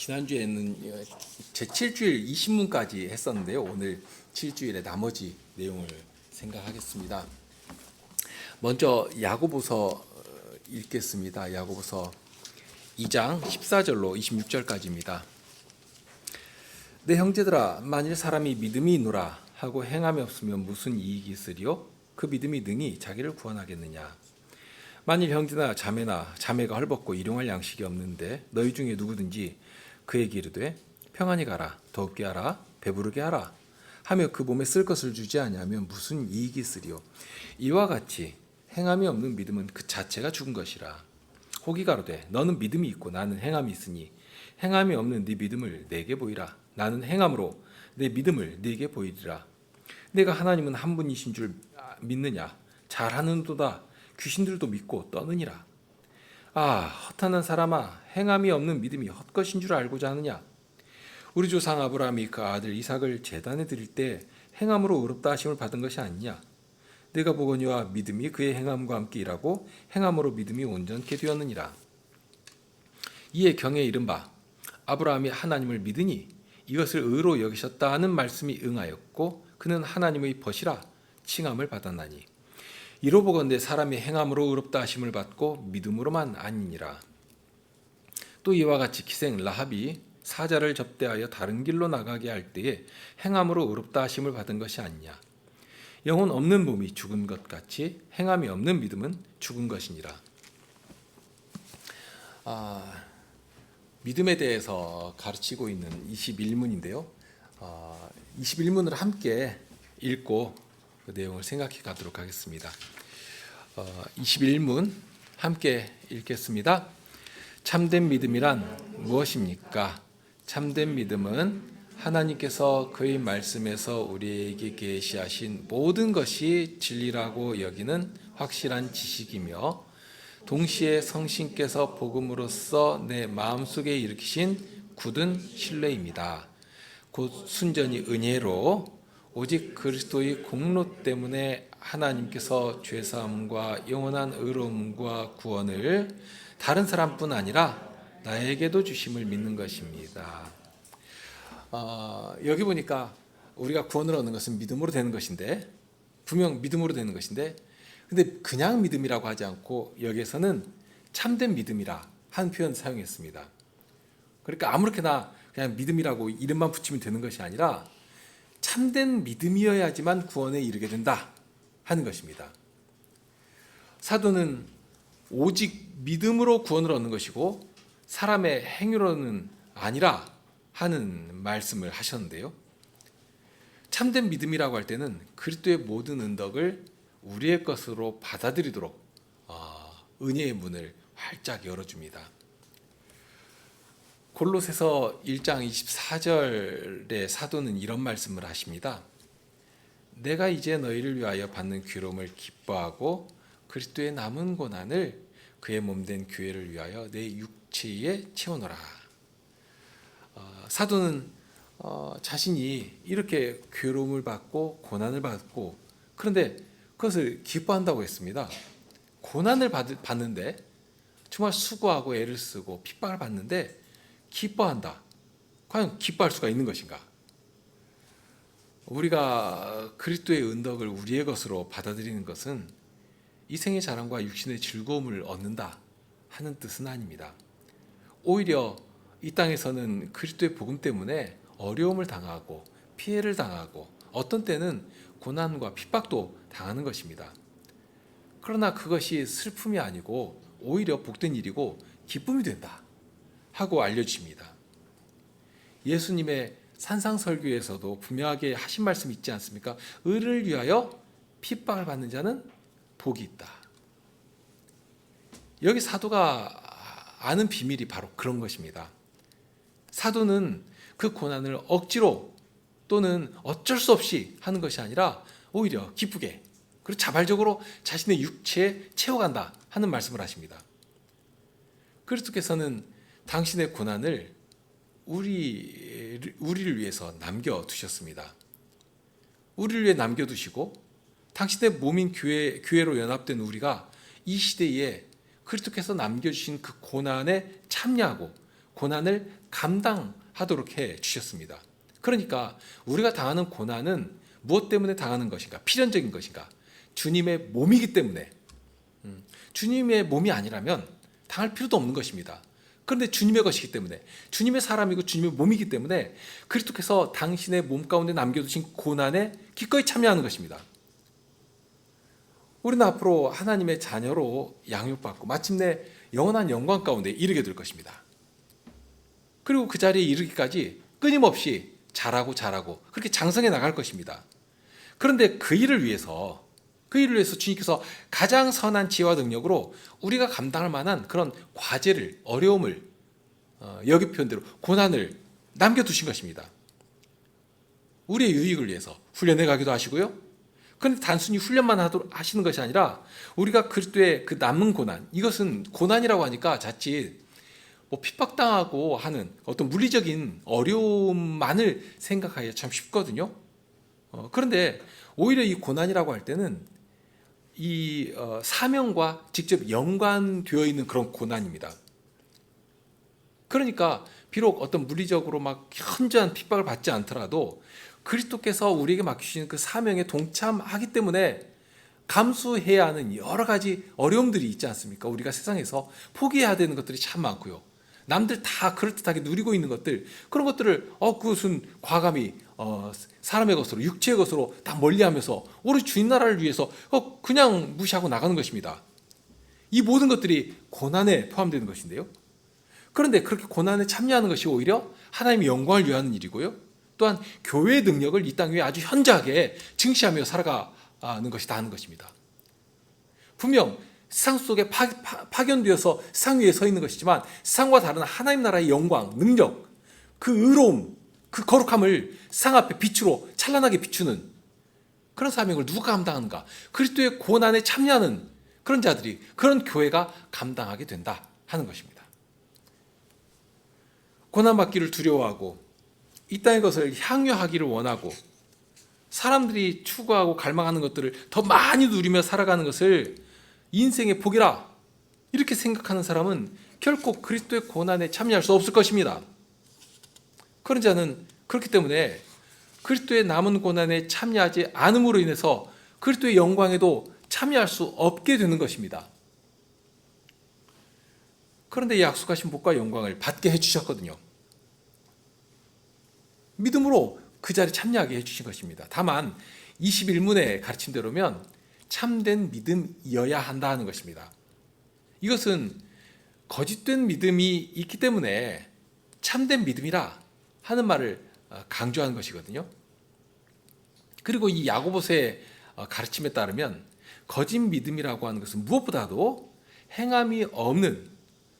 지난주에는 제7주일 20문까지 했었는데요. 오늘 7주일의 나머지 내용을 생각하겠습니다. 먼저 야고보서 읽겠습니다. 야고보서 2장 14절로 26절까지입니다. 내 형제들아, 만일 사람이 믿음이 있노라 하고 행함이 없으면 무슨 이익이 있으리요? 그 믿음이 능히 자기를 구원하겠느냐? 만일 형제나 자매가 헐벗고 일용할 양식이 없는데 너희 중에 누구든지 그에게 이르되 평안히 가라, 덥게 하라, 배부르게 하라 하며 그 몸에 쓸 것을 주지 아니하면 무슨 이익이 있으리요? 이와 같이 행함이 없는 믿음은 그 자체가 죽은 것이라. 혹이 가로되 너는 믿음이 있고 나는 행함이 있으니 행함이 없는 네 믿음을 내게 보이라. 나는 행함으로 내 믿음을 네게 보이리라. 내가 하나님은 한 분이신 줄 믿느냐? 잘하는도다. 귀신들도 믿고 떠느니라. 헛하는 사람아, 행함이 없는 믿음이 헛것인 줄 알고자 하느냐? 우리 조상 아브라함이 그 아들 이삭을 제단에 드릴 때 행함으로 의롭다 하심을 받은 것이 아니냐? 내가 보거니와 믿음이 그의 행함과 함께 일하고 행함으로 믿음이 온전케 되었느니라. 이에 경에 이른 바 아브라함이 하나님을 믿으니 이것을 의로 여기셨다 하는 말씀이 응하였고 그는 하나님의 벗이라 칭함을 받았나니 이로 보건대 사람이 행함으로 의롭다 하심을 받고 믿음으로만 아니니라. 또 이와 같이 기생 라합이 사자를 접대하여 다른 길로 나가게 할 때에 행함으로 의롭다 하심을 받은 것이 아니냐. 영혼 없는 몸이 죽은 것 같이 행함이 없는 믿음은 죽은 것이니라. 믿음에 대해서 가르치고 있는 21문인데요. 21문을 함께 읽고 그 내용을 생각해 가도록 하겠습니다. 21문 함께 읽겠습니다. 참된 믿음이란 무엇입니까? 참된 믿음은 하나님께서 그의 말씀에서 우리에게 계시하신 모든 것이 진리라고 여기는 확실한 지식이며 동시에 성신께서 복음으로써 내 마음속에 일으키신 굳은 신뢰입니다. 곧 순전히 은혜로 오직 그리스도의 공로 때문에 하나님께서 죄사함과 영원한 의로움과 구원을 다른 사람뿐 아니라 나에게도 주심을 믿는 것입니다. 여기 보니까 우리가 구원을 얻는 것은 믿음으로 되는 것인데, 분명 믿음으로 되는 것인데, 근데 그냥 믿음이라고 하지 않고 여기에서는 참된 믿음이라 한 표현 사용했습니다. 그러니까 아무렇게나 그냥 믿음이라고 이름만 붙이면 되는 것이 아니라 참된 믿음이어야지만 구원에 이르게 된다 하는 것입니다. 사도는 오직 믿음으로 구원을 얻는 것이고 사람의 행위로는 아니라 하는 말씀을 하셨는데요. 참된 믿음이라고 할 때는 그리스도의 모든 은덕을 우리의 것으로 받아들이도록 은혜의 문을 활짝 열어줍니다. 골로새서 1장 24절에 사도는 이런 말씀을 하십니다. 내가 이제 너희를 위하여 받는 괴로움을 기뻐하고 그리스도의 남은 고난을 그의 몸된 교회를 위하여 내 육체에 채워놓으라. 사도는 자신이 이렇게 괴로움을 받고 고난을 받고 그런데 그것을 기뻐한다고 했습니다. 고난을 받는데 정말 수고하고 애를 쓰고 핍박을 받는데 기뻐한다. 과연 기뻐할 수가 있는 것인가? 우리가 그리스도의 은덕을 우리의 것으로 받아들이는 것은 이 생의 자랑과 육신의 즐거움을 얻는다 하는 뜻은 아닙니다. 오히려 이 땅에서는 그리스도의 복음 때문에 어려움을 당하고 피해를 당하고 어떤 때는 고난과 핍박도 당하는 것입니다. 그러나 그것이 슬픔이 아니고 오히려 복된 일이고 기쁨이 된다 하고 알려주십니다. 예수님의 산상설교에서도 분명하게 하신 말씀이 있지 않습니까? 의를 위하여 핍박을 받는 자는 복이 있다. 여기 사도가 아는 비밀이 바로 그런 것입니다. 사도는 그 고난을 억지로 또는 어쩔 수 없이 하는 것이 아니라 오히려 기쁘게 그리고 자발적으로 자신의 육체에 채워간다 하는 말씀을 하십니다. 그리스도께서는 당신의 고난을 우리를 위해서 남겨두셨습니다. 우리를 위해 남겨두시고 당신의 몸인 교회로 연합된 우리가 이 시대에 그리스도께서 남겨주신 그 고난에 참여하고 고난을 감당하도록 해 주셨습니다. 그러니까 우리가 당하는 고난은 무엇 때문에 당하는 것인가? 필연적인 것인가? 주님의 몸이기 때문에. 주님의 몸이 아니라면 당할 필요도 없는 것입니다. 그런데 주님의 것이기 때문에, 주님의 사람이고 주님의 몸이기 때문에 그리스도께서 당신의 몸 가운데 남겨두신 고난에 기꺼이 참여하는 것입니다. 우리는 앞으로 하나님의 자녀로 양육받고 마침내 영원한 영광 가운데 이르게 될 것입니다. 그리고 그 자리에 이르기까지 끊임없이 자라고 그렇게 장성해 나갈 것입니다. 그런데 그 일을 위해서 주님께서 가장 선한 지혜와 능력으로 우리가 감당할 만한 그런 과제를, 어려움을, 여기 표현대로 고난을 남겨두신 것입니다. 우리의 유익을 위해서 훈련해 가기도 하시고요. 그런데 단순히 훈련만 하시는 것이 아니라 우리가 그리스도의 그 남은 고난, 이것은 고난이라고 하니까 자칫 핍박당하고 하는 어떤 물리적인 어려움만을 생각하기가 참 쉽거든요. 그런데 오히려 이 고난이라고 할 때는 이 사명과 직접 연관되어 있는 그런 고난입니다. 그러니까 비록 어떤 물리적으로 막 현저한 핍박을 받지 않더라도 그리스도께서 우리에게 맡기신 그 사명에 동참하기 때문에 감수해야 하는 여러 가지 어려움들이 있지 않습니까? 우리가 세상에서 포기해야 되는 것들이 참 많고요. 남들 다 그럴듯하게 누리고 있는 것들, 그런 것들을 그것은 과감히 사람의 것으로, 육체의 것으로 다 멀리하면서 오로지 주님 나라를 위해서 그냥 무시하고 나가는 것입니다. 이 모든 것들이 고난에 포함되는 것인데요. 그런데 그렇게 고난에 참여하는 것이 오히려 하나님의 영광을 위하는 일이고요. 또한 교회의 능력을 이 땅 위에 아주 현저하게 증시하며 살아가는 것이다 하는 것입니다. 분명 세상 속에 파견되어서 세상 위에 서 있는 것이지만 세상과 다른 하나님 나라의 영광, 능력, 그 의로움, 그 거룩함을 세상 앞에 빛으로 찬란하게 비추는 그런 사명을 누가 감당하는가? 그리스도의 고난에 참여하는 그런 자들이, 그런 교회가 감당하게 된다 하는 것입니다. 고난받기를 두려워하고 이 땅의 것을 향유하기를 원하고 사람들이 추구하고 갈망하는 것들을 더 많이 누리며 살아가는 것을 인생의 복이라 이렇게 생각하는 사람은 결코 그리스도의 고난에 참여할 수 없을 것입니다. 그런 자는 그렇기 때문에 그리스도의 남은 고난에 참여하지 않음으로 인해서 그리스도의 영광에도 참여할 수 없게 되는 것입니다. 그런데 약속하신 복과 영광을 받게 해주셨거든요. 믿음으로 그 자리에 참여하게 해주신 것입니다. 다만 21문의 가르침대로면 참된 믿음이어야 한다 하는 것입니다. 이것은 거짓된 믿음이 있기 때문에 참된 믿음이라 하는 말을 강조하는 것이거든요. 그리고 이 야고보서의 가르침에 따르면 거짓 믿음이라고 하는 것은 무엇보다도 행함이 없는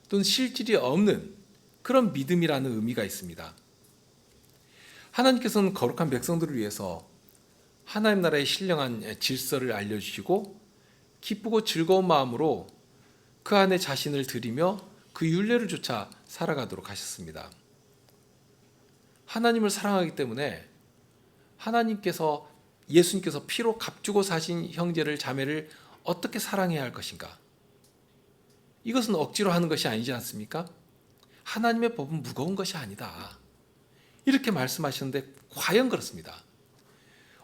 또는 실질이 없는 그런 믿음이라는 의미가 있습니다. 하나님께서는 거룩한 백성들을 위해서 하나님 나라의 신령한 질서를 알려주시고 기쁘고 즐거운 마음으로 그 안에 자신을 드리며 그 율례를 쫓아 살아가도록 하셨습니다. 하나님을 사랑하기 때문에 하나님께서, 예수님께서 피로 값주고 사신 형제를 자매를 어떻게 사랑해야 할 것인가? 이것은 억지로 하는 것이 아니지 않습니까? 하나님의 법은 무거운 것이 아니다. 이렇게 말씀하셨는데 과연 그렇습니다.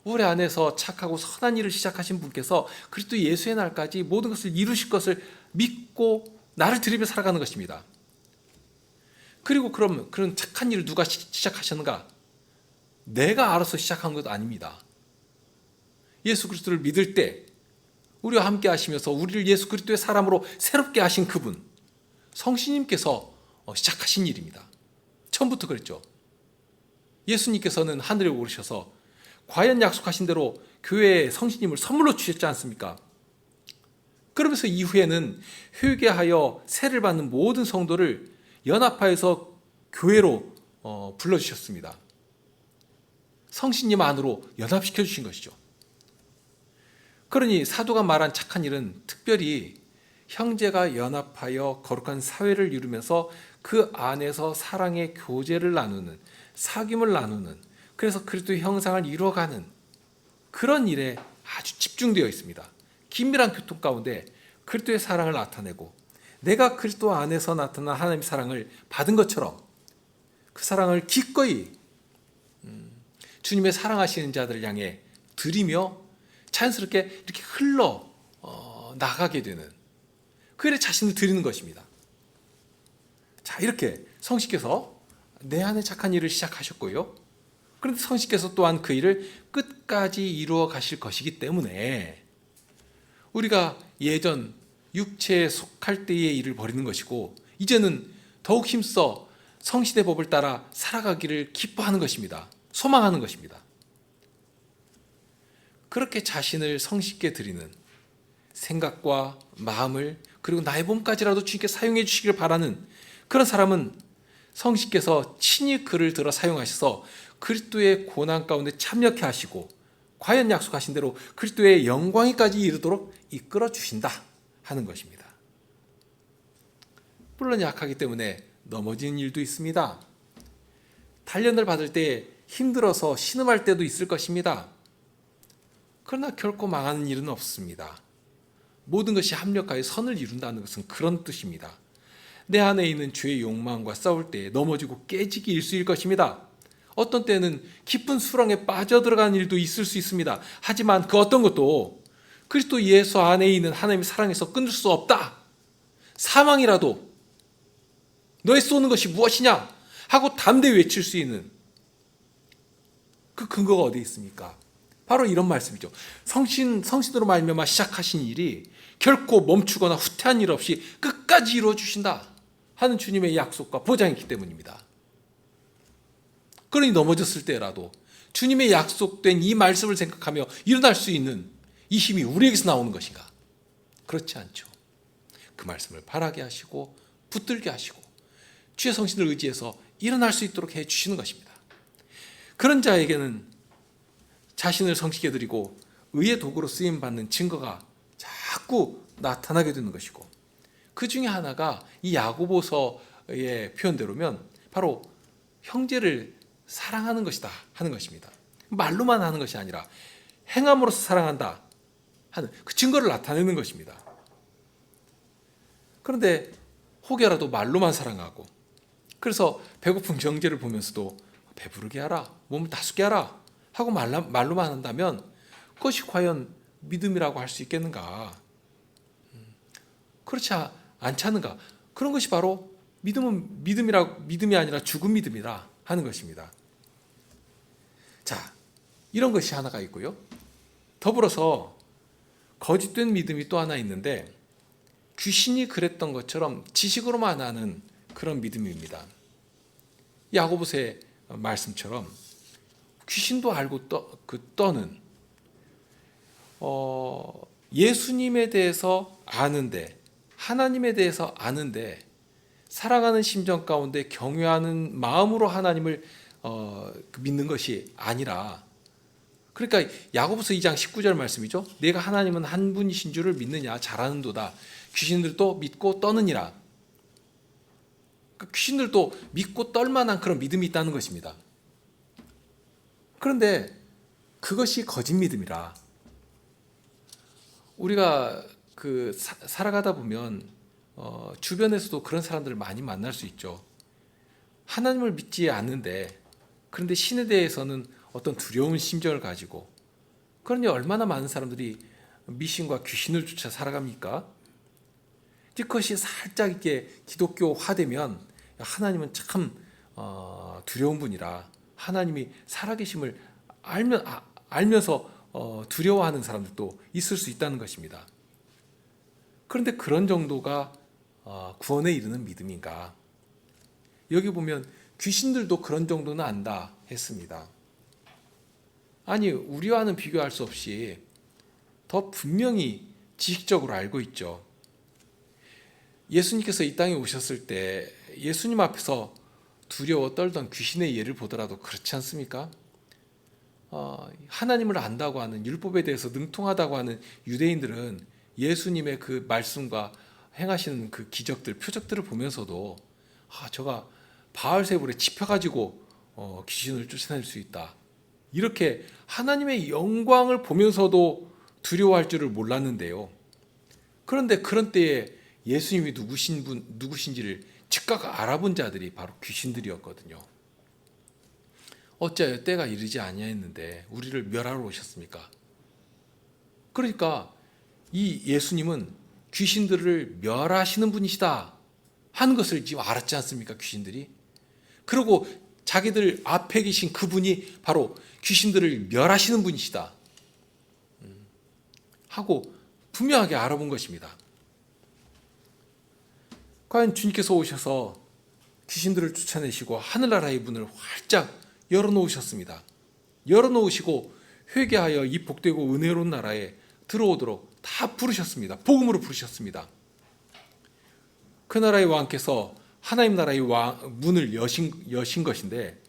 우리 안에서 착하고 선한 일을 시작하신 분께서 그리스도 예수의 날까지 모든 것을 이루실 것을 믿고 나를 드리며 살아가는 것입니다. 그리고 그런 착한 일을 누가 시작하셨는가? 내가 알아서 시작한 것도 아닙니다. 예수 그리스도를 믿을 때 우리와 함께 하시면서 우리를 예수 그리스도의 사람으로 새롭게 하신 그분, 성신님께서 시작하신 일입니다. 처음부터 그랬죠. 예수님께서는 하늘에 오르셔서 과연 약속하신 대로 교회에 성신님을 선물로 주셨지 않습니까? 그러면서 이후에는 회개하여 세를 받는 모든 성도를 연합하여서 교회로 불러주셨습니다. 성신님 안으로 연합시켜 주신 것이죠. 그러니 사도가 말한 착한 일은 특별히 형제가 연합하여 거룩한 사회를 이루면서 그 안에서 사랑의 교제를 나누는, 사귐을 나누는, 그래서 그리스도의 형상을 이루어가는 그런 일에 아주 집중되어 있습니다. 긴밀한 교통 가운데 그리스도의 사랑을 나타내고 내가 그리스도 안에서 나타난 하나님의 사랑을 받은 것처럼 그 사랑을 기꺼이 주님의 사랑하시는 자들을 향해 드리며 자연스럽게 이렇게 흘러 나가게 되는 그 일에 자신을 드리는 것입니다. 자, 이렇게 성식께서 내 안에 착한 일을 시작하셨고요. 그런데 성식께서 또한 그 일을 끝까지 이루어 가실 것이기 때문에 우리가 예전 육체에 속할 때의 일을 버리는 것이고 이제는 더욱 힘써 성신의 법을 따라 살아가기를 기뻐하는 것입니다. 소망하는 것입니다. 그렇게 자신을 성식께 드리는 생각과 마음을 그리고 나의 몸까지라도 주님께 사용해 주시기를 바라는 그런 사람은 성식께서 친히 그를 들어 사용하셔서 그리스도의 고난 가운데 참여케 하시고 과연 약속하신 대로 그리스도의 영광에까지 이르도록 이끌어 주신다 하는 것입니다. 물론 약하기 때문에 넘어지는 일도 있습니다. 단련을 받을 때 힘들어서 신음할 때도 있을 것입니다. 그러나 결코 망하는 일은 없습니다. 모든 것이 합력하여 선을 이룬다는 것은 그런 뜻입니다. 내 안에 있는 죄의 욕망과 싸울 때 넘어지고 깨지기 일쑤일 것입니다. 어떤 때는 깊은 수렁에 빠져들어가는 일도 있을 수 있습니다. 하지만 그 어떤 것도 그리스도 예수 안에 있는 하나님의 사랑에서 끊을 수 없다. 사망이라도 너의 쏘는 것이 무엇이냐 하고 담대히 외칠 수 있는 그 근거가 어디에 있습니까? 바로 이런 말씀이죠. 성신으로 말미암아 시작하신 일이 결코 멈추거나 후퇴한 일 없이 끝까지 이루어 주신다 하는 주님의 약속과 보장이 있기 때문입니다. 그러니 넘어졌을 때라도 주님의 약속된 이 말씀을 생각하며 일어날 수 있는 이 힘이 우리에게서 나오는 것인가? 그렇지 않죠. 그 말씀을 바라게 하시고 붙들게 하시고 주의 성신을 의지해서 일어날 수 있도록 해주시는 것입니다. 그런 자에게는 자신을 성식해 드리고 의의 도구로 쓰임받는 증거가 자꾸 나타나게 되는 것이고 그 중에 하나가 이 야고보서의 표현대로면 바로 형제를 사랑하는 것이다 하는 것입니다. 말로만 하는 것이 아니라 행함으로써 사랑한다 하는 그 증거를 나타내는 것입니다. 그런데 혹여라도 말로만 사랑하고 그래서 배고픈 형제를 보면서도 배부르게 하라, 몸을 다스게 하라 하고 말로만 한다면 그것이 과연 믿음이라고 할 수 있겠는가? 그렇지 않지 않는가? 그런 것이 바로 믿음은 믿음이 아니라 죽은 믿음이라 하는 것입니다. 자, 이런 것이 하나가 있고요. 더불어서 거짓된 믿음이 또 하나 있는데 귀신이 그랬던 것처럼 지식으로만 하는 그런 믿음입니다. 야고보서의 말씀처럼 귀신도 알고 떠는 예수님에 대해서 아는데 하나님에 대해서 아는데 사랑하는 심정 가운데 경외하는 마음으로 하나님을 믿는 것이 아니라 그러니까 야고보서 2장 19절 말씀이죠. 내가 하나님은 한 분이신 줄을 믿느냐 잘하는도다. 귀신들도 믿고 떠느니라. 귀신들도 믿고 떨만한 그런 믿음이 있다는 것입니다. 그런데 그것이 거짓 믿음이라 우리가 살아가다 보면 주변에서도 그런 사람들을 많이 만날 수 있죠. 하나님을 믿지 않는데 그런데 신에 대해서는 어떤 두려운 심정을 가지고 그러니 얼마나 많은 사람들이 미신과 귀신을 쫓아 살아갑니까? 그것이 살짝 이렇게 기독교화되면 하나님은 참 두려운 분이라 하나님이 살아계심을 알면서 두려워하는 사람들도 있을 수 있다는 것입니다. 그런데 그런 정도가 구원에 이르는 믿음인가? 여기 보면 귀신들도 그런 정도는 안다 했습니다. 아니, 우리와는 비교할 수 없이 더 분명히 지식적으로 알고 있죠. 예수님께서 이 땅에 오셨을 때 예수님 앞에서 두려워 떨던 귀신의 예를 보더라도 그렇지 않습니까? 하나님을 안다고 하는 율법에 대해서 능통하다고 하는 유대인들은 예수님의 그 말씀과 행하시는 그 기적들, 표적들을 보면서도 저가 바알세불에 짚혀가지고 귀신을 쫓아낼 수 있다. 이렇게 하나님의 영광을 보면서도 두려워할 줄을 몰랐는데요. 그런데 그런 때에 예수님이 누구신지를 즉각 알아본 자들이 바로 귀신들이었거든요. 어찌하여 때가 이르지 아니하였는데 우리를 멸하러 오셨습니까? 그러니까 이 예수님은 귀신들을 멸하시는 분이시다 하는 것을 지금 알았지 않습니까? 귀신들이. 그리고 자기들 앞에 계신 그분이 바로 귀신들을 멸하시는 분이시다 하고 분명하게 알아본 것입니다. 과연 주님께서 오셔서 귀신들을 쫓아내시고 하늘나라의 문을 활짝 열어놓으셨습니다. 열어놓으시고 회개하여 이 복되고 은혜로운 나라에 들어오도록 다 부르셨습니다. 복음으로 부르셨습니다. 그 나라의 왕께서 하나님 나라의 문을 여신 것인데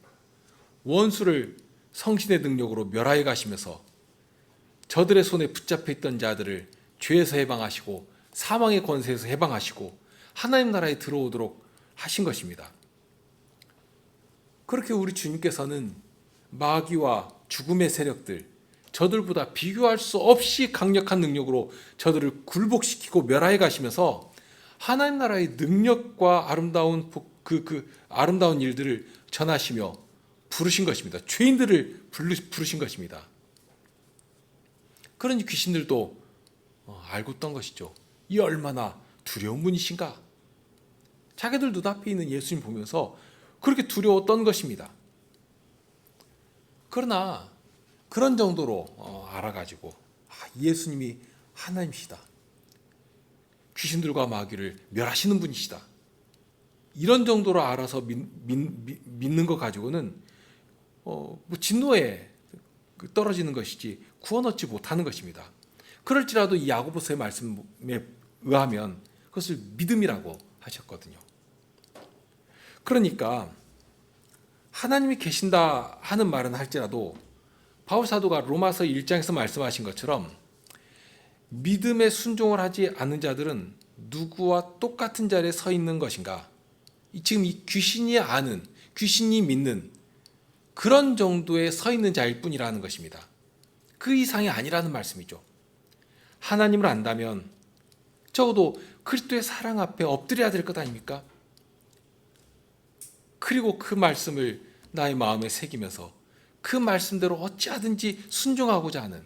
원수를 성신의 능력으로 멸하여 가시면서 저들의 손에 붙잡혀 있던 자들을 죄에서 해방하시고 사망의 권세에서 해방하시고 하나님 나라에 들어오도록 하신 것입니다. 그렇게 우리 주님께서는 마귀와 죽음의 세력들, 저들보다 비교할 수 없이 강력한 능력으로 저들을 굴복시키고 멸하여 가시면서 하나님 나라의 능력과 아름다운 아름다운 일들을 전하시며 부르신 것입니다. 죄인들을 부르신 것입니다. 그러니 귀신들도 알고 있던 것이죠. 이 얼마나 두려운 분이신가. 자기들 눈앞에 있는 예수님 보면서 그렇게 두려웠던 것입니다. 그러나 그런 정도로 알아가지고 예수님이 하나님이시다. 귀신들과 마귀를 멸하시는 분이시다. 이런 정도로 알아서 믿는 것 가지고는 진노에 떨어지는 것이지 구원 얻지 못하는 것입니다. 그럴지라도 이 야고보서의 말씀에 의하면 그것을 믿음이라고 하셨거든요. 그러니까 하나님이 계신다 하는 말은 할지라도 바울 사도가 로마서 1장에서 말씀하신 것처럼 믿음에 순종을 하지 않는 자들은 누구와 똑같은 자리에 서 있는 것인가? 지금 이 귀신이 아는, 귀신이 믿는 그런 정도에 서 있는 자일 뿐이라는 것입니다. 그 이상이 아니라는 말씀이죠. 하나님을 안다면 적어도 그리스도의 사랑 앞에 엎드려야 될 것 아닙니까? 그리고 그 말씀을 나의 마음에 새기면서 그 말씀대로 어찌하든지 순종하고자 하는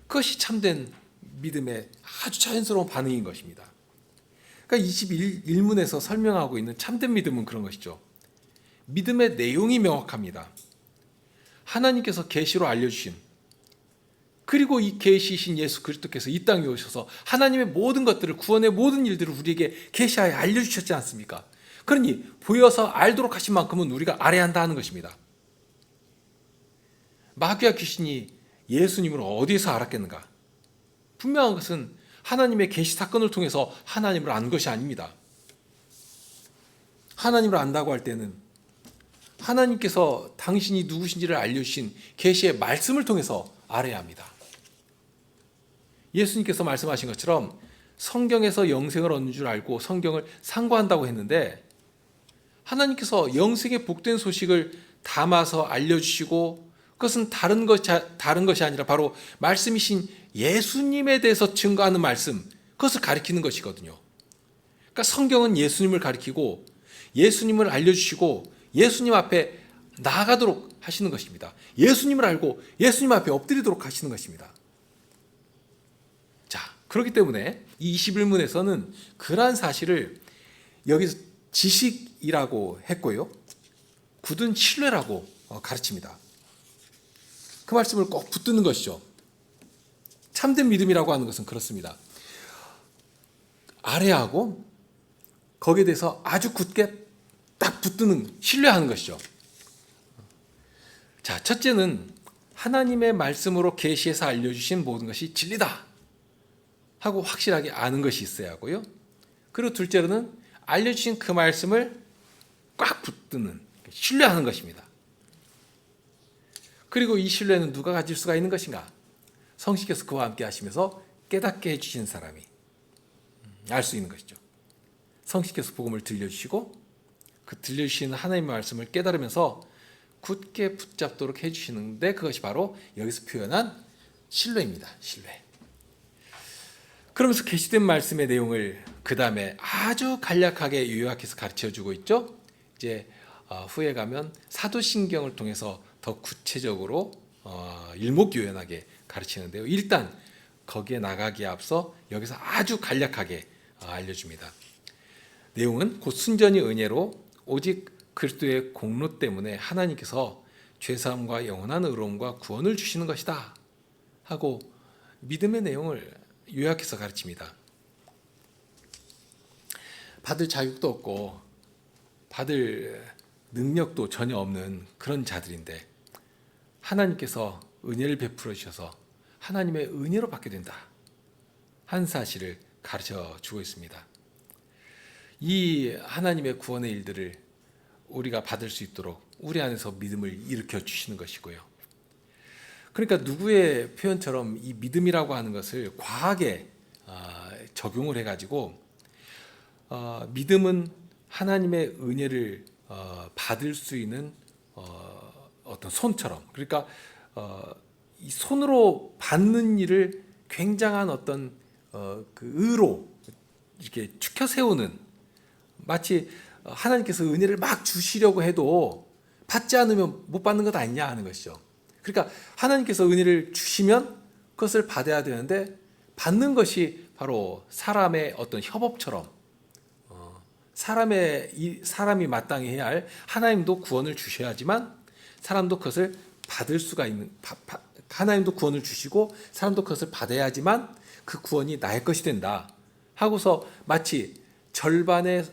그것이 참된 믿음의 아주 자연스러운 반응인 것입니다. 그러니까 21문에서 설명하고 있는 참된 믿음은 그런 것이죠. 믿음의 내용이 명확합니다. 하나님께서 계시로 알려주신, 그리고 이 계시신 예수 그리스도께서 이 땅에 오셔서 하나님의 모든 것들을, 구원의 모든 일들을 우리에게 계시하여 알려주셨지 않습니까? 그러니 보여서 알도록 하신 만큼은 우리가 알아야 한다 하는 것입니다. 마귀와 귀신이 예수님을 어디에서 알았겠는가? 분명한 것은 하나님의 계시 사건을 통해서 하나님을 안 것이 아닙니다. 하나님을 안다고 할 때는 하나님께서 당신이 누구신지를 알려주신 계시의 말씀을 통해서 알아야 합니다. 예수님께서 말씀하신 것처럼 성경에서 영생을 얻는 줄 알고 성경을 상고한다고 했는데, 하나님께서 영생의 복된 소식을 담아서 알려주시고 그것은 다른 것이 아니라 바로 말씀이신 예수님에 대해서 증거하는 말씀, 그것을 가리키는 것이거든요. 그러니까 성경은 예수님을 가리키고 예수님을 알려주시고 예수님 앞에 나아가도록 하시는 것입니다. 예수님을 알고 예수님 앞에 엎드리도록 하시는 것입니다. 자, 그렇기 때문에 이 21문에서는 그러한 사실을 여기서 지식이라고 했고요, 굳은 신뢰라고 가르칩니다. 그 말씀을 꼭 붙드는 것이죠. 참된 믿음이라고 하는 것은 그렇습니다. 아뢰하고 거기에 대해서 아주 굳게 딱 붙드는, 신뢰하는 것이죠. 자, 첫째는 하나님의 말씀으로 계시해서 알려주신 모든 것이 진리다 하고 확실하게 아는 것이 있어야 하고요. 그리고 둘째로는 알려주신 그 말씀을 꽉 붙드는, 신뢰하는 것입니다. 그리고 이 신뢰는 누가 가질 수가 있는 것인가? 성신께서 그와 함께 하시면서 깨닫게 해주신 사람이 알 수 있는 것이죠. 성신께서 복음을 들려주시고 그 들려주시는 하나님의 말씀을 깨달으면서 굳게 붙잡도록 해주시는데, 그것이 바로 여기서 표현한 신뢰입니다. 신뢰. 그러면서 계시된 말씀의 내용을 그 다음에 아주 간략하게 요약해서 가르쳐 주고 있죠. 이제 후에 가면 사도신경을 통해서 더 구체적으로 일목요연하게 가르치는데요. 일단 거기에 나가기에 앞서 여기서 아주 간략하게 알려줍니다. 내용은 곧 순전히 은혜로 오직 그리스도의 공로 때문에 하나님께서 죄사함과 영원한 의로움과 구원을 주시는 것이다 하고 믿음의 내용을 요약해서 가르칩니다. 받을 자격도 없고 받을 능력도 전혀 없는 그런 자들인데 하나님께서 은혜를 베풀어 주셔서 하나님의 은혜로 받게 된다 한 사실을 가르쳐 주고 있습니다. 이 하나님의 구원의 일들을 우리가 받을 수 있도록 우리 안에서 믿음을 일으켜 주시는 것이고요. 그러니까 누구의 표현처럼 이 믿음이라고 하는 것을 과하게 적용을 해가지고 믿음은 하나님의 은혜를 받을 수 있는 어떤 손처럼, 그러니까 이 손으로 받는 일을 굉장한 어떤 그 의로 이렇게 축혀 세우는, 마치 하나님께서 은혜를 막 주시려고 해도 받지 않으면 못 받는 것 아니냐 하는 것이죠. 그러니까 하나님께서 은혜를 주시면 그것을 받아야 되는데 받는 것이 바로 사람의 어떤 협업처럼 사람이 마땅히 해야 할, 하나님도 구원을 주셔야지만 사람도 그것을 받을 수가 있는, 하나님도 구원을 주시고 사람도 그것을 받아야지만 그 구원이 나의 것이 된다 하고서 마치 절반의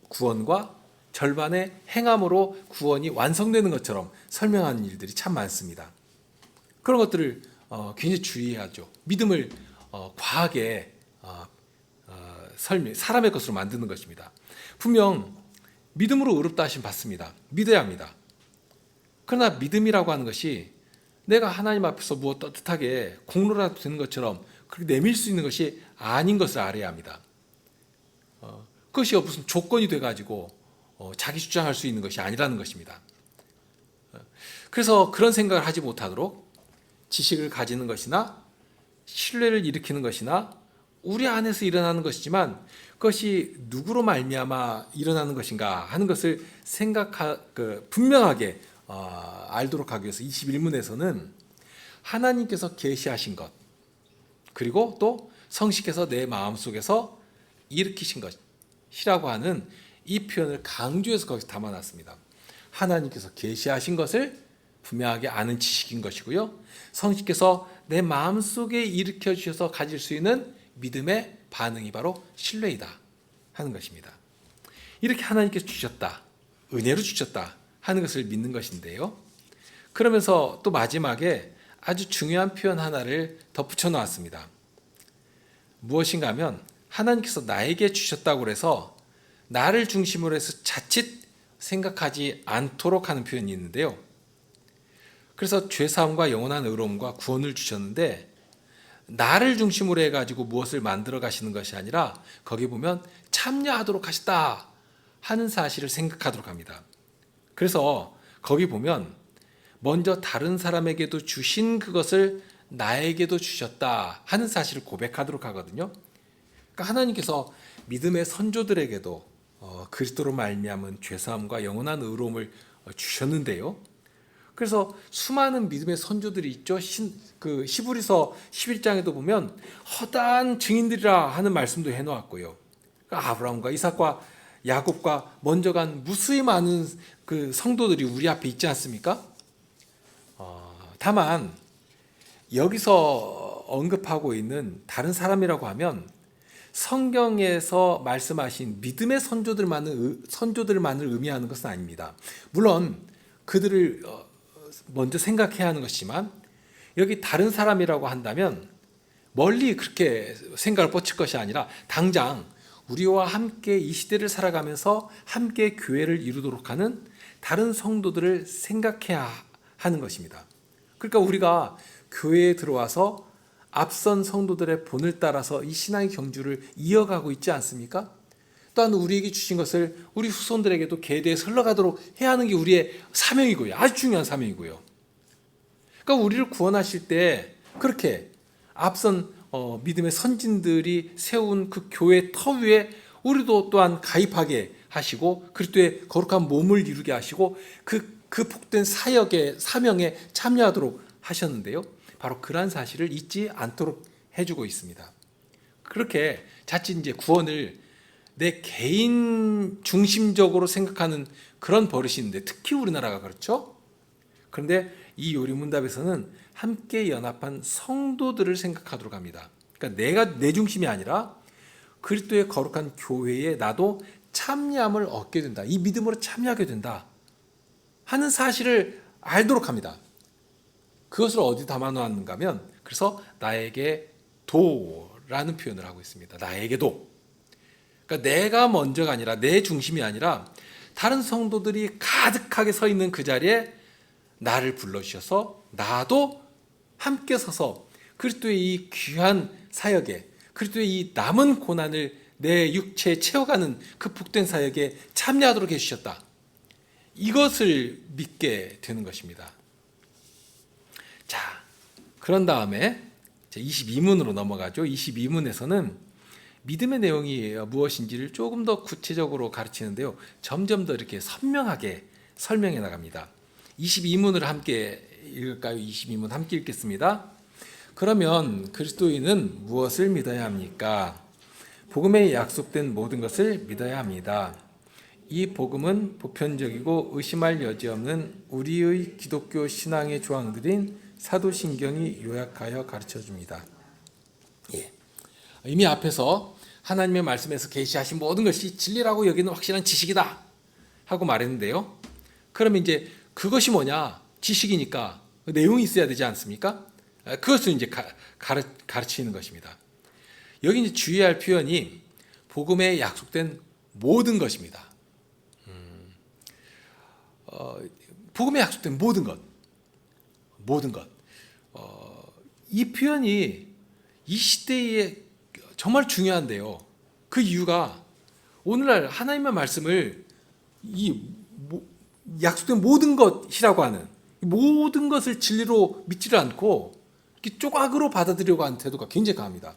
구원과 절반의 행함으로 구원이 완성되는 것처럼 설명하는 일들이 참 많습니다. 그런 것들을 굉장히 주의해야죠. 믿음을 과하게 사람의 것으로 만드는 것입니다. 분명 믿음으로 의롭다 하심 받습니다. 믿어야 합니다. 그러나 믿음이라고 하는 것이 내가 하나님 앞에서 무엇 떳떳하게 공로라도 되는 것처럼 그렇게 내밀 수 있는 것이 아닌 것을 알아야 합니다. 그것이 무슨 조건이 돼가지고 자기 주장할 수 있는 것이 아니라는 것입니다. 그래서 그런 생각을 하지 못하도록 지식을 가지는 것이나 신뢰를 일으키는 것이나 우리 안에서 일어나는 것이지만 그것이 누구로 말미암아 일어나는 것인가 하는 것을 분명하게 알도록 하기 위해서 21문에서는 하나님께서 계시하신 것, 그리고 또 성식께서 내 마음속에서 일으키신 것이라고 하는 이 표현을 강조해서 거기서 담아놨습니다. 하나님께서 계시하신 것을 분명하게 아는 지식인 것이고요, 성식께서 내 마음속에 일으켜 주셔서 가질 수 있는 믿음의 반응이 바로 신뢰이다 하는 것입니다. 이렇게 하나님께서 주셨다, 은혜로 주셨다 하는 것을 믿는 것인데요, 그러면서 또 마지막에 아주 중요한 표현 하나를 덧붙여 놓았습니다. 무엇인가 하면 하나님께서 나에게 주셨다고 해서 나를 중심으로 해서 자칫 생각하지 않도록 하는 표현이 있는데요, 그래서 죄사함과 영원한 의로움과 구원을 주셨는데 나를 중심으로 해가지고 무엇을 만들어 가시는 것이 아니라 거기 보면 참여하도록 하셨다 하는 사실을 생각하도록 합니다. 그래서 거기 보면 먼저 다른 사람에게도 주신 그것을 나에게도 주셨다 하는 사실을 고백하도록 하거든요. 그러니까 하나님께서 믿음의 선조들에게도 그리스도로 말미암은 죄사함과 영원한 의로움을 주셨는데요, 그래서 수많은 믿음의 선조들이 있죠. 히브리서 11장에도 보면 허다한 증인들이라 하는 말씀도 해놓았고요. 그러니까 아브라함과 이삭과 야곱과 먼저 간 무수히 많은 그 성도들이 우리 앞에 있지 않습니까? 다만 여기서 언급하고 있는 다른 사람이라고 하면 성경에서 말씀하신 믿음의 선조들만을 의미하는 것은 아닙니다. 물론 그들을 먼저 생각해야 하는 것이지만 여기 다른 사람이라고 한다면 멀리 그렇게 생각을 뻗칠 것이 아니라 당장 우리와 함께 이 시대를 살아가면서 함께 교회를 이루도록 하는 다른 성도들을 생각해야 하는 것입니다. 그러니까 우리가 교회에 들어와서 앞선 성도들의 본을 따라서 이 신앙의 경주를 이어가고 있지 않습니까? 또한 우리에게 주신 것을 우리 후손들에게도 계대해서 흘러가도록 해야 하는 게 우리의 사명이고요. 아주 중요한 사명이고요. 그러니까 우리를 구원하실 때 그렇게 앞선 믿음의 선진들이 세운 그 교회 터 위에 우리도 또한 가입하게 하시고 그리스도의 거룩한 몸을 이루게 하시고 그 복된 사역의 사명에 참여하도록 하셨는데요. 바로 그러한 사실을 잊지 않도록 해주고 있습니다. 그렇게 자칫 이제 구원을 내 개인 중심적으로 생각하는 그런 버릇이 있는데 특히 우리나라가 그렇죠. 그런데 이 요리문답에서는 함께 연합한 성도들을 생각하도록 합니다. 그러니까 내가 내 중심이 아니라 그리스도의 거룩한 교회에 나도 참여함을 얻게 된다. 이 믿음으로 참여하게 된다 하는 사실을 알도록 합니다. 그것을 어디 담아놓았는가 하면 그래서 나에게 도라는 표현을 하고 있습니다. 나에게도. 그러니까 내가 먼저가 아니라 내 중심이 아니라 다른 성도들이 가득하게 서 있는 그 자리에 나를 불러주셔서 나도 함께 서서 그리스도의 이 귀한 사역에 그리스도의 이 남은 고난을 내 육체에 채워가는 그 복된 사역에 참여하도록 해주셨다. 이것을 믿게 되는 것입니다. 자, 그런 다음에 22문으로 넘어가죠. 22문에서는 믿음의 내용이 무엇인지를 조금 더 구체적으로 가르치는데요. 점점 더 이렇게 선명하게 설명해 나갑니다. 22문을 함께 읽을까요? 22문 함께 읽겠습니다. 그러면 그리스도인은 무엇을 믿어야 합니까? 복음에 약속된 모든 것을 믿어야 합니다. 이 복음은 보편적이고 의심할 여지 없는 우리의 기독교 신앙의 조항들인 사도신경이 요약하여 가르쳐줍니다. 예. 이미 앞에서 하나님의 말씀에서 계시하신 모든 것이 진리라고 여기는 확실한 지식이다 하고 말했는데요. 그러면 이제 그것이 뭐냐? 지식이니까 내용이 있어야 되지 않습니까? 그것을 이제 가르치는 것입니다. 여기 이제 주의할 표현이 복음에 약속된 모든 것입니다. 복음에 약속된 모든 것, 모든 것. 이 표현이 이 시대에 정말 중요한데요. 그 이유가 오늘날 하나님의 말씀을 이 약속된 모든 것이라고 하는 모든 것을 진리로 믿지를 않고 쪼각으로 받아들이려고 하는 태도가 굉장히 강합니다.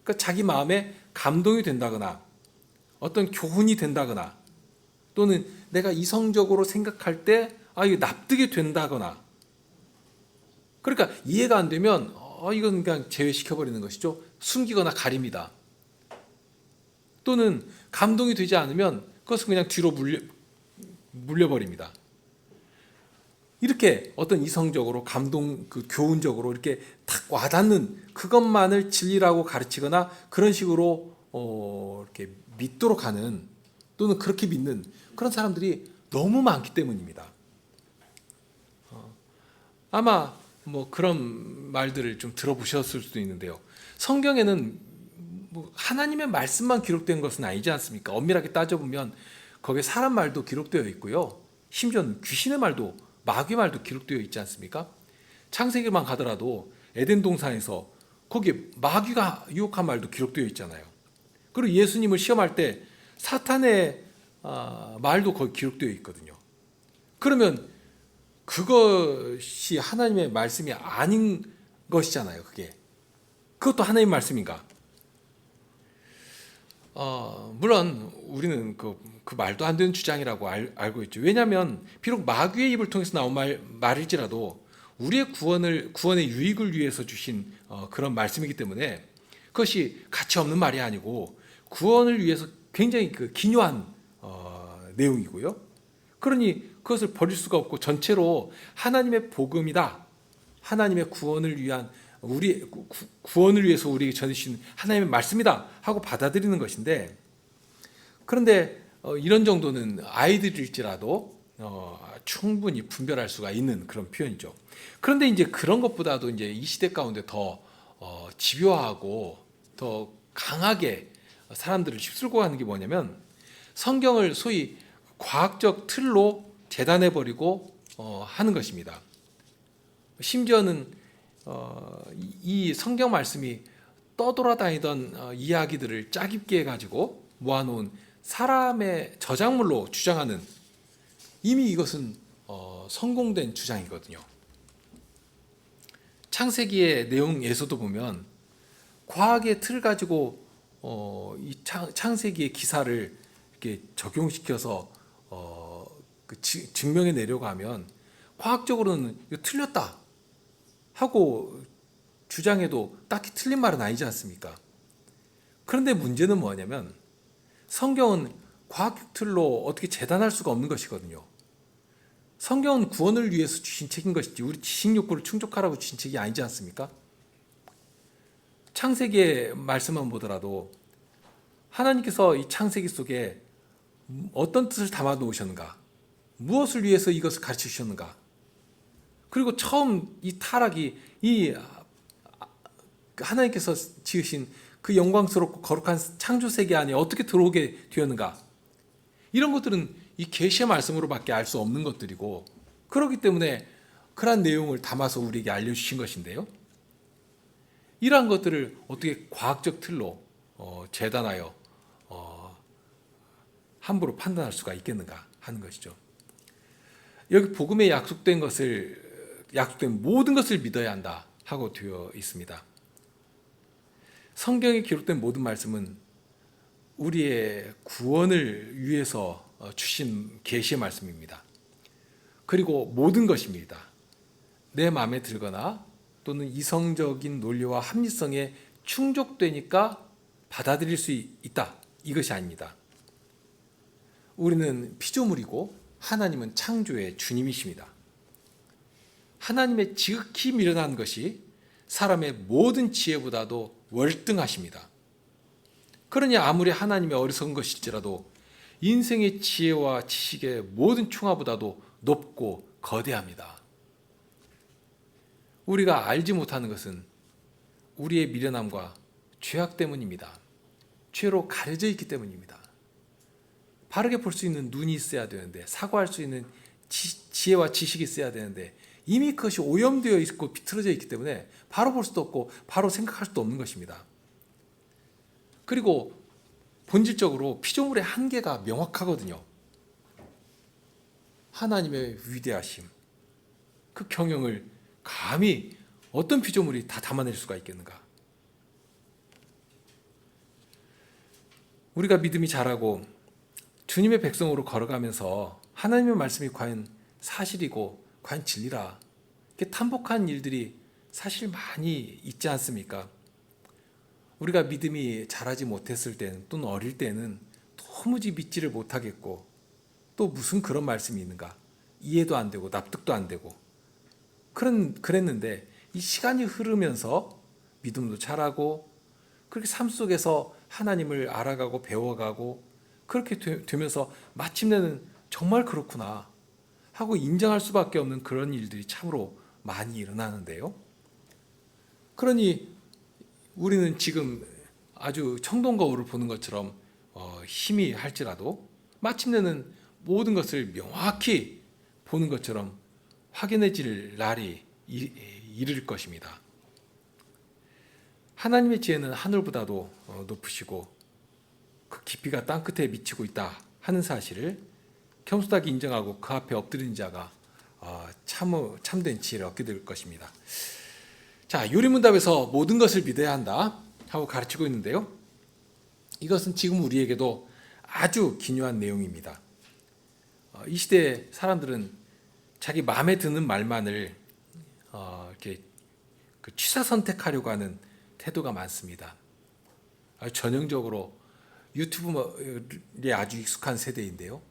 그러니까 자기 마음에 감동이 된다거나 어떤 교훈이 된다거나 또는 내가 이성적으로 생각할 때 이게 납득이 된다거나 그러니까 이해가 안 되면 이건 그냥 제외시켜버리는 것이죠. 숨기거나 가립니다. 또는 감동이 되지 않으면 그것은 그냥 뒤로 물려버립니다. 이렇게 어떤 이성적으로 감동, 교훈적으로 이렇게 탁 와닿는 그것만을 진리라고 가르치거나 그런 식으로 이렇게 믿도록 하는 또는 그렇게 믿는 그런 사람들이 너무 많기 때문입니다. 아마 뭐 그런 말들을 좀 들어보셨을 수도 있는데요. 성경에는 뭐 하나님의 말씀만 기록된 것은 아니지 않습니까? 엄밀하게 따져보면 거기에 사람 말도 기록되어 있고요. 심지어는 귀신의 말도 마귀의 말도 기록되어 있지 않습니까? 창세기만 가더라도 에덴 동산에서 거기에 마귀가 유혹한 말도 기록되어 있잖아요. 그리고 예수님을 시험할 때 사탄의 말도 거기 기록되어 있거든요. 그러면 그것이 하나님의 말씀이 아닌 것이잖아요. 그것도 하나님의 말씀인가? 물론 우리는 그 말도 안 되는 주장이라고 알고 있죠. 왜냐하면 비록 마귀의 입을 통해서 나온 말일지라도 우리의 구원의 유익을 위해서 주신 그런 말씀이기 때문에 그것이 가치 없는 말이 아니고 구원을 위해서 굉장히 기묘한 내용이고요. 그러니 그것을 버릴 수가 없고 전체로 하나님의 복음이다. 하나님의 구원을 위한 구원을 위해서 우리에게 전해주신 하나님의 말씀이다 하고 받아들이는 것인데 그런데 이런 정도는 아이들일지라도 충분히 분별할 수가 있는 그런 표현이죠. 그런데 이제 그런 것보다도 이제 이 시대 가운데 더 집요하고 더 강하게 사람들을 휩쓸고 가는 게 뭐냐면 성경을 소위 과학적 틀로 재단해버리고 하는 것입니다. 심지어는 이 성경 말씀이 떠돌아다니던 이야기들을 짜깁기 해가지고 모아놓은 사람의 저작물로 주장하는 이미 이것은 성공된 주장이거든요. 창세기의 내용에서도 보면 과학의 틀 가지고 이 창세기의 기사를 이렇게 적용시켜서 증명해 내려고 하면 과학적으로는 이거 틀렸다 하고 주장해도 딱히 틀린 말은 아니지 않습니까? 그런데 문제는 뭐냐면 성경은 과학적 틀로 어떻게 재단할 수가 없는 것이거든요. 성경은 구원을 위해서 주신 책인 것이지 우리 지식 욕구를 충족하라고 주신 책이 아니지 않습니까? 창세기의 말씀만 보더라도 하나님께서 이 창세기 속에 어떤 뜻을 담아 놓으셨는가, 무엇을 위해서 이것을 가르쳐 주셨는가, 그리고 처음 이 타락이 이 하나님께서 지으신 그 영광스럽고 거룩한 창조 세계 안에 어떻게 들어오게 되었는가, 이런 것들은 이 계시의 말씀으로밖에 알 수 없는 것들이고, 그렇기 때문에 그러한 내용을 담아서 우리에게 알려주신 것인데요, 이러한 것들을 어떻게 과학적 틀로 재단하여 함부로 판단할 수가 있겠는가 하는 것이죠. 여기 복음에 약속된 모든 것을 믿어야 한다 하고 되어 있습니다. 성경에 기록된 모든 말씀은 우리의 구원을 위해서 주신 계시의 말씀입니다. 그리고 모든 것입니다. 내 마음에 들거나 또는 이성적인 논리와 합리성에 충족되니까 받아들일 수 있다, 이것이 아닙니다. 우리는 피조물이고 하나님은 창조의 주님이십니다. 하나님의 지극히 미련한 것이 사람의 모든 지혜보다도 월등하십니다. 그러니 아무리 하나님의 어리석은 것일지라도 인생의 지혜와 지식의 모든 총합보다도 높고 거대합니다. 우리가 알지 못하는 것은 우리의 미련함과 죄악 때문입니다. 죄로 가려져 있기 때문입니다. 바르게 볼 수 있는 눈이 있어야 되는데, 사고할 수 있는 지혜와 지식이 있어야 되는데, 이미 그것이 오염되어 있고 비틀어져 있기 때문에 바로 볼 수도 없고 바로 생각할 수도 없는 것입니다. 그리고 본질적으로 피조물의 한계가 명확하거든요. 하나님의 위대하심, 그 경영을 감히 어떤 피조물이 다 담아낼 수가 있겠는가? 우리가 믿음이 자라고 주님의 백성으로 걸어가면서 하나님의 말씀이 과연 사실이고 과연 진리라, 이렇게 탐복한 일들이 사실 많이 있지 않습니까? 우리가 믿음이 자라지 못했을 때는, 또는 어릴 때는 도무지 믿지를 못하겠고, 또 무슨 그런 말씀이 있는가, 이해도 안 되고 납득도 안 되고 그랬는데, 이 시간이 흐르면서 믿음도 자라고 그렇게 삶 속에서 하나님을 알아가고 배워가고 그렇게 되면서 마침내는 정말 그렇구나 하고 인정할 수밖에 없는 그런 일들이 참으로 많이 일어나는데요. 그러니 우리는 지금 아주 청동거울을 보는 것처럼 희미할지라도 마침내는 모든 것을 명확히 보는 것처럼 확인해질 날이 이를 것입니다. 하나님의 지혜는 하늘보다도 높으시고 그 깊이가 땅끝에 미치고 있다 하는 사실을 겸손하게 인정하고 그 앞에 엎드린 자가 참된 지혜를 얻게 될 것입니다. 자, 요리문답에서 모든 것을 믿어야 한다 하고 가르치고 있는데요, 이것은 지금 우리에게도 아주 기묘한 내용입니다. 이 시대의 사람들은 자기 마음에 드는 말만을 이렇게 취사 선택하려고 하는 태도가 많습니다. 전형적으로 유튜브에 아주 익숙한 세대인데요,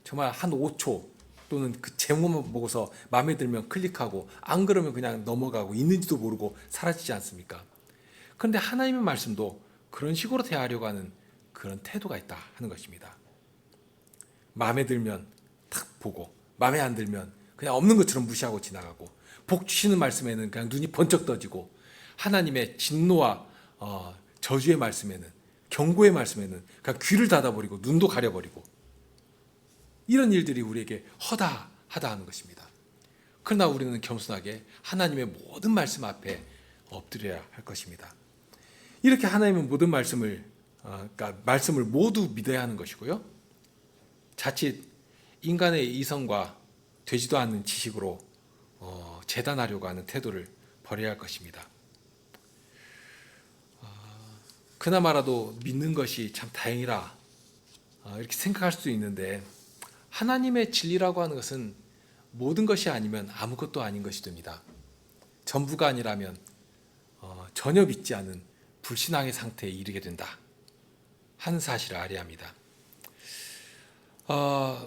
정말 한 5초 또는 그 제목만 보고서 마음에 들면 클릭하고 안 그러면 그냥 넘어가고 있는지도 모르고 사라지지 않습니까? 그런데 하나님의 말씀도 그런 식으로 대하려고 하는 그런 태도가 있다 하는 것입니다. 마음에 들면 탁 보고, 마음에 안 들면 그냥 없는 것처럼 무시하고 지나가고, 복 주시는 말씀에는 그냥 눈이 번쩍 떠지고, 하나님의 진노와 저주의 말씀에는, 경고의 말씀에는 그냥 귀를 닫아버리고 눈도 가려버리고, 이런 일들이 우리에게 허다하다 하는 것입니다. 그러나 우리는 겸손하게 하나님의 모든 말씀 앞에 엎드려야 할 것입니다. 이렇게 하나님의 모든 말씀을 모두 믿어야 하는 것이고요, 자칫 인간의 이성과 되지도 않는 지식으로 재단하려고 하는 태도를 버려야 할 것입니다. 그나마라도 믿는 것이 참 다행이라 이렇게 생각할 수도 있는데, 하나님의 진리라고 하는 것은 모든 것이 아니면 아무것도 아닌 것이 됩니다. 전부가 아니라면 전혀 믿지 않은 불신앙의 상태에 이르게 된다 하는 사실을 알아야 합니다.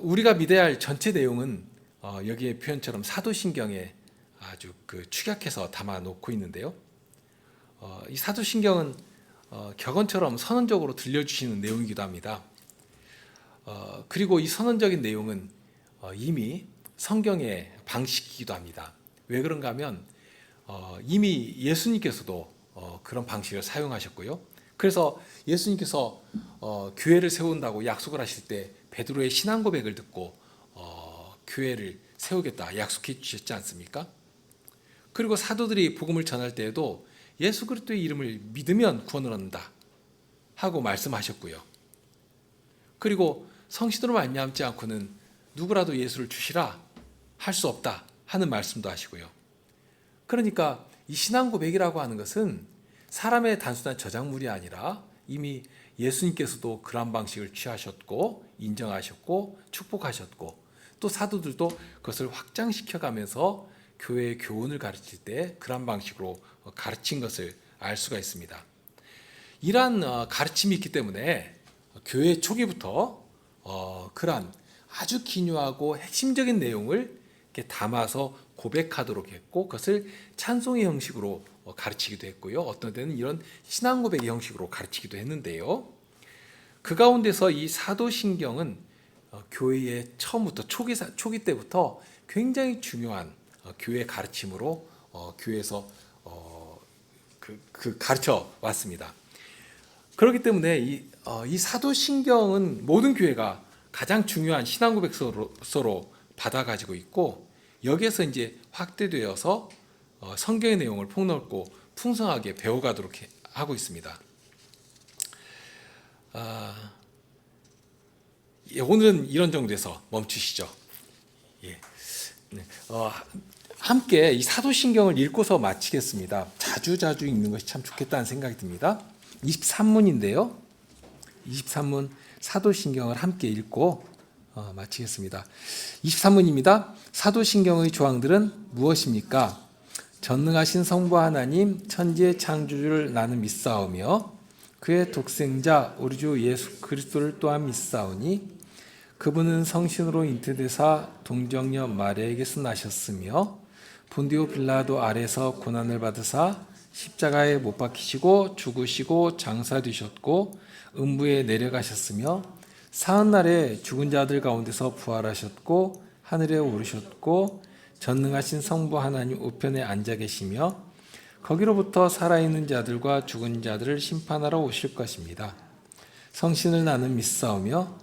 우리가 믿어야 할 전체 내용은 여기에 표현처럼 사도신경에 아주 축약해서 담아 놓고 있는데요. 이 사도신경은 격언처럼 선언적으로 들려주시는 내용이기도 합니다. 그리고 이 선언적인 내용은 이미 성경의 방식이기도 합니다. 왜 그런가 하면 이미 예수님께서도 그런 방식을 사용하셨고요. 그래서 예수님께서 교회를 세운다고 약속을 하실 때 베드로의 신앙 고백을 듣고 교회를 세우겠다 약속해 주셨지 않습니까? 그리고 사도들이 복음을 전할 때에도 예수 그리스도의 이름을 믿으면 구원을 얻는다 하고 말씀하셨고요. 그리고 성신으로 말미암지 않고는 누구라도 예수를 주시라 할 수 없다 하는 말씀도 하시고요. 그러니까 이 신앙 고백이라고 하는 것은 사람의 단순한 저작물이 아니라 이미 예수님께서도 그러한 방식을 취하셨고 인정하셨고 축복하셨고, 또 사도들도 그것을 확장시켜 가면서 교회의 교훈을 가르칠 때 그러한 방식으로 가르친 것을 알 수가 있습니다. 이러한 가르침이 있기 때문에 교회 초기부터 그러한 아주 기묘하고 핵심적인 내용을 이렇게 담아서 고백하도록 했고, 그것을 찬송의 형식으로 가르치기도 했고요. 어떤 때는 이런 신앙 고백의 형식으로 가르치기도 했는데요. 그 가운데서 이 사도신경은 교회의 처음부터 초기 때부터 굉장히 중요한 교회 가르침으로 교회에서 가르쳐 왔습니다. 그렇기 때문에 이 사도신경은 모든 교회가 가장 중요한 신앙 고백서로 받아 가지고 있고, 여기에서 이제 확대되어서 성경의 내용을 폭넓고 풍성하게 배워가도록 하고 있습니다. 오늘은 이런 정도에서 멈추시죠. 예. 함께 이 사도신경을 읽고서 마치겠습니다. 자주 읽는 것이 참 좋겠다는 생각이 듭니다. 23문인데요. 23문 사도신경을 함께 읽고 마치겠습니다. 23문입니다. 사도신경의 조항들은 무엇입니까? 전능하신 성부 하나님 천지의 창조주를 나는 믿사오며 그의 독생자 우리 주 예수 그리스도를 또한 믿사오니 그분은 성신으로 잉태되사 동정녀 마리아에게서 나셨으며 본디오 빌라도 아래서 고난을 받으사 십자가에 못 박히시고 죽으시고 장사되셨고 음부에 내려가셨으며 사흔날에 죽은 자들 가운데서 부활하셨고 하늘에 오르셨고 전능하신 성부 하나님 우편에 앉아 계시며 거기로부터 살아있는 자들과 죽은 자들을 심판하러 오실 것입니다. 성신을 나는 믿사오며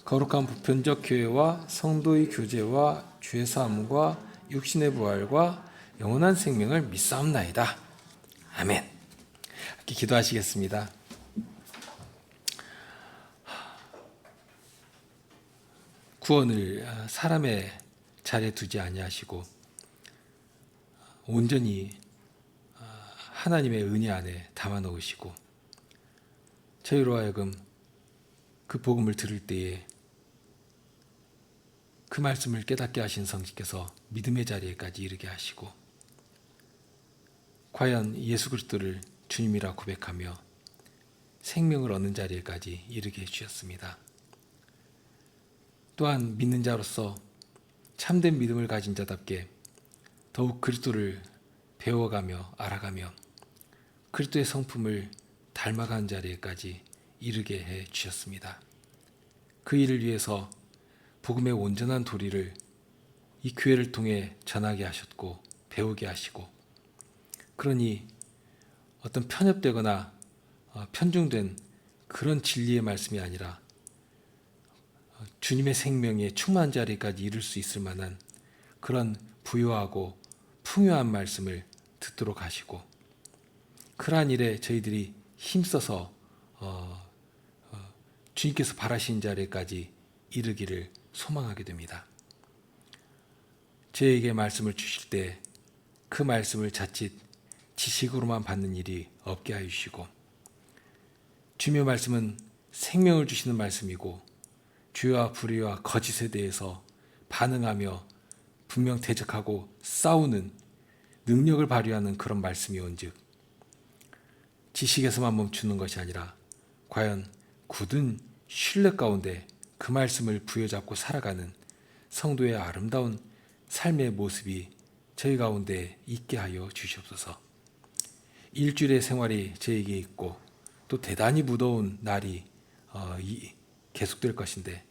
거룩한 보편적 교회와 성도의 교제와 죄 사함과 육신의 부활과 영원한 생명을 믿사옵나이다. 아멘. 이렇게 기도하시겠습니다. 구원을 사람의 자리에 두지 아니하시고 온전히 하나님의 은혜 안에 담아 넣으시고 저희로 하여금 그 복음을 들을 때에 그 말씀을 깨닫게 하신 성령께서 믿음의 자리에까지 이르게 하시고 과연 예수 그리스도를 주님이라 고백하며 생명을 얻는 자리에까지 이르게 해주셨습니다. 또한 믿는 자로서 참된 믿음을 가진 자답게 더욱 그리스도를 배워가며 알아가며 그리스도의 성품을 닮아가는 자리에까지 이르게 해 주셨습니다. 그 일을 위해서 복음의 온전한 도리를 이 교회를 통해 전하게 하셨고 배우게 하시고, 그러니 어떤 편협되거나 편중된 그런 진리의 말씀이 아니라 주님의 생명에 충만한 자리까지 이룰 수 있을 만한 그런 부유하고 풍요한 말씀을 듣도록 하시고, 그러한 일에 저희들이 힘써서 주님께서 바라신 자리까지 이르기를 소망하게 됩니다. 저에게 말씀을 주실 때 그 말씀을 자칫 지식으로만 받는 일이 없게 하시고 주님의 말씀은 생명을 주시는 말씀이고 죄와 불의와 거짓에 대해서 반응하며 분명 대적하고 싸우는 능력을 발휘하는 그런 말씀이온즉 지식에서만 멈추는 것이 아니라 과연 굳은 신뢰 가운데 그 말씀을 부여잡고 살아가는 성도의 아름다운 삶의 모습이 저희 가운데 있게 하여 주시옵소서. 일주일의 생활이 저에게 있고 또 대단히 무더운 날이 계속될 것인데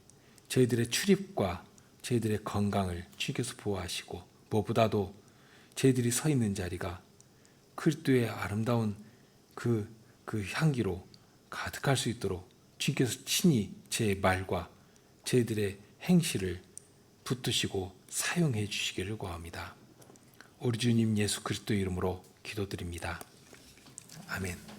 저희들의 출입과 저희들의 건강을 주님께서 보호하시고 무엇보다도 저희들이 서 있는 자리가 그리스도의 아름다운 그 향기로 가득할 수 있도록 주님께서 친히 제 말과 저희들의 행실을 붙드시고 사용해 주시기를 구합니다. 우리 주님 예수 그리스도 이름으로 기도드립니다. 아멘.